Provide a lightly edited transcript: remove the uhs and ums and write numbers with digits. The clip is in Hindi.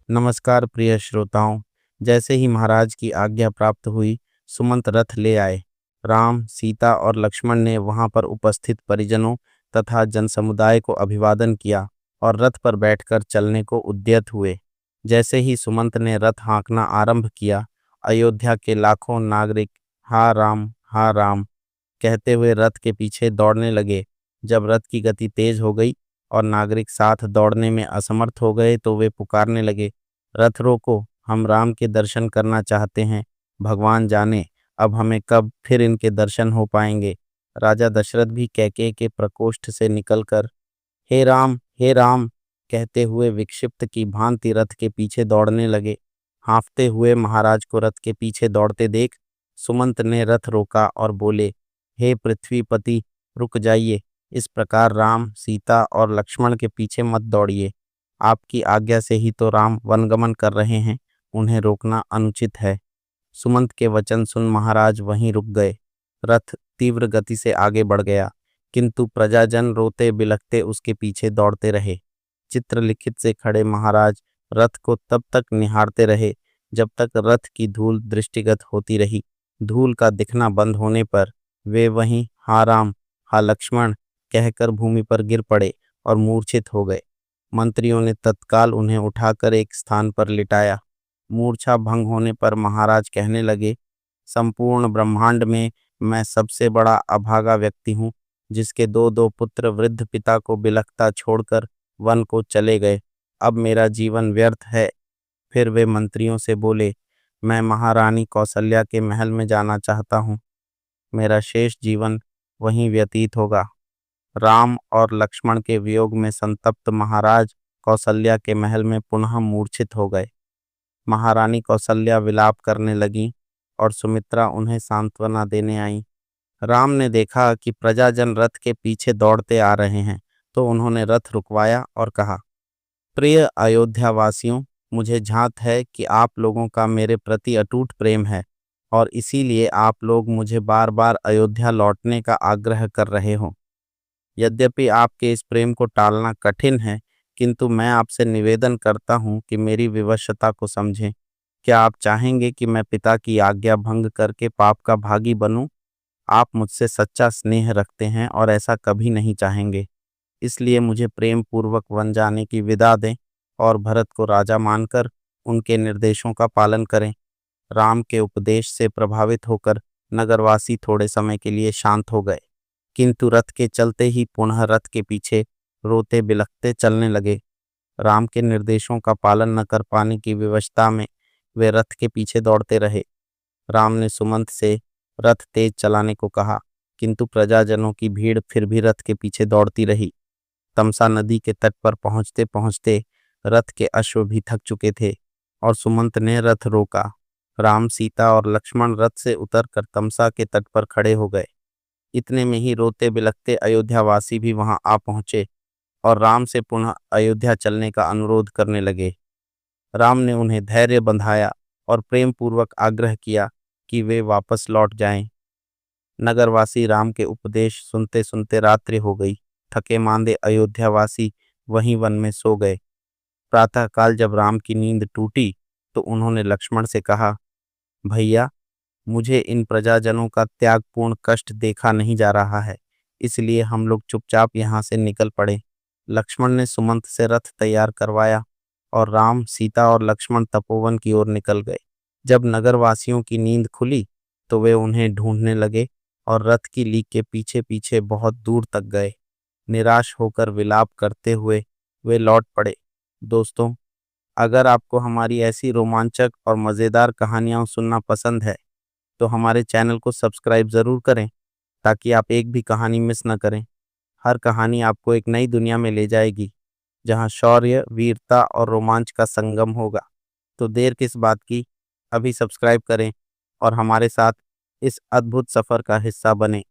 नमस्कार प्रिय श्रोताओं। जैसे ही महाराज की आज्ञा प्राप्त हुई, सुमंत रथ ले आए। राम, सीता और लक्ष्मण ने वहां पर उपस्थित परिजनों तथा जनसमुदाय को अभिवादन किया और रथ पर बैठकर चलने को उद्यत हुए। जैसे ही सुमंत ने रथ हाँकना आरंभ किया, अयोध्या के लाखों नागरिक हा राम कहते हुए रथ के पीछे दौड़ने लगे। जब रथ की गति तेज हो गई और नागरिक साथ दौड़ने में असमर्थ हो गए तो वे पुकारने लगे, रथ रोको, हम राम के दर्शन करना चाहते हैं। भगवान जाने अब हमें कब फिर इनके दर्शन हो पाएंगे। राजा दशरथ भी कैकेयी के प्रकोष्ठ से निकलकर हे राम कहते हुए विक्षिप्त की भांति रथ के पीछे दौड़ने लगे। हाँफते हुए महाराज को रथ के पीछे दौड़ते देख सुमंत ने रथ रोका और बोले, हे पृथ्वीपति, रुक जाइए। इस प्रकार राम, सीता और लक्ष्मण के पीछे मत दौड़िए। आपकी आज्ञा से ही तो राम वनगमन कर रहे हैं, उन्हें रोकना अनुचित है। सुमंत के वचन सुन महाराज वहीं रुक गए। रथ तीव्र गति से आगे बढ़ गया, किंतु प्रजाजन रोते बिलखते उसके पीछे दौड़ते रहे। चित्रलिखित से खड़े महाराज रथ को तब तक निहारते रहे जब तक रथ की धूल दृष्टिगत होती रही। धूल का दिखना बंद होने पर वे वहीं हा राम, हा लक्ष्मण कहकर भूमि पर गिर पड़े और मूर्छित हो गए। मंत्रियों ने तत्काल उन्हें उठाकर एक स्थान पर लिटाया। मूर्छा भंग होने पर महाराज कहने लगे, संपूर्ण ब्रह्मांड में मैं सबसे बड़ा अभागा व्यक्ति हूँ, जिसके दो दो पुत्र वृद्ध पिता को बिलखता छोड़कर वन को चले गए। अब मेरा जीवन व्यर्थ है। फिर वे मंत्रियों से बोले, मैं महारानी कौसल्या के महल में जाना चाहता हूँ। मेरा शेष जीवन वहीं व्यतीत होगा। राम और लक्ष्मण के वियोग में संतप्त महाराज कौसल्या के महल में पुनः मूर्छित हो गए। महारानी कौसल्या विलाप करने लगी और सुमित्रा उन्हें सांत्वना देने आई। राम ने देखा कि प्रजाजन रथ के पीछे दौड़ते आ रहे हैं, तो उन्होंने रथ रुकवाया और कहा, प्रिय अयोध्यावासियों, मुझे झांत है कि आप लोगों का मेरे प्रति अटूट प्रेम है और इसीलिए आप लोग मुझे बार बार अयोध्या लौटने का आग्रह कर रहे हो। यद्यपि आपके इस प्रेम को टालना कठिन है, किंतु मैं आपसे निवेदन करता हूँ कि मेरी विवशता को समझें। क्या आप चाहेंगे कि मैं पिता की आज्ञा भंग करके पाप का भागी बनूं? आप मुझसे सच्चा स्नेह रखते हैं और ऐसा कभी नहीं चाहेंगे। इसलिए मुझे प्रेम पूर्वक वन जाने की विदा दें और भरत को राजा मानकर उनके निर्देशों का पालन करें। राम के उपदेश से प्रभावित होकर नगरवासी थोड़े समय के लिए शांत हो गए, किंतु रथ के चलते ही पुनः रथ के पीछे रोते बिलखते चलने लगे। राम के निर्देशों का पालन न कर पाने की विवशता में वे रथ के पीछे दौड़ते रहे। राम ने सुमंत से रथ तेज चलाने को कहा, किंतु प्रजाजनों की भीड़ फिर भी रथ के पीछे दौड़ती रही। तमसा नदी के तट पर पहुंचते पहुंचते रथ के अश्व भी थक चुके थे और सुमंत ने रथ रोका। राम, सीता और लक्ष्मण रथ से उतरकर तमसा के तट पर खड़े हो गए। इतने में ही रोते बिलखते अयोध्यावासी भी वहां आ पहुंचे और राम से पुनः अयोध्या चलने का अनुरोध करने लगे। राम ने उन्हें धैर्य बंधाया और प्रेम पूर्वक आग्रह किया कि वे वापस लौट जाएं। नगरवासी राम के उपदेश सुनते सुनते रात्रि हो गई। थके मांदे अयोध्यावासी वहीं वन में सो गए। प्रातःकाल जब राम की नींद टूटी तो उन्होंने लक्ष्मण से कहा, भैया, मुझे इन प्रजाजनों का त्यागपूर्ण कष्ट देखा नहीं जा रहा है, इसलिए हम लोग चुपचाप यहाँ से निकल पड़े। लक्ष्मण ने सुमंत से रथ तैयार करवाया और राम, सीता और लक्ष्मण तपोवन की ओर निकल गए। जब नगरवासियों की नींद खुली तो वे उन्हें ढूंढने लगे और रथ की लीक के पीछे पीछे बहुत दूर तक गए। निराश होकर विलाप करते हुए वे लौट पड़े। दोस्तों, अगर आपको हमारी ऐसी रोमांचक और मज़ेदार कहानियाँ सुनना पसंद है तो हमारे चैनल को सब्सक्राइब ज़रूर करें, ताकि आप एक भी कहानी मिस न करें। हर कहानी आपको एक नई दुनिया में ले जाएगी, जहां शौर्य, वीरता और रोमांच का संगम होगा। तो देर किस बात की, अभी सब्सक्राइब करें और हमारे साथ इस अद्भुत सफ़र का हिस्सा बने।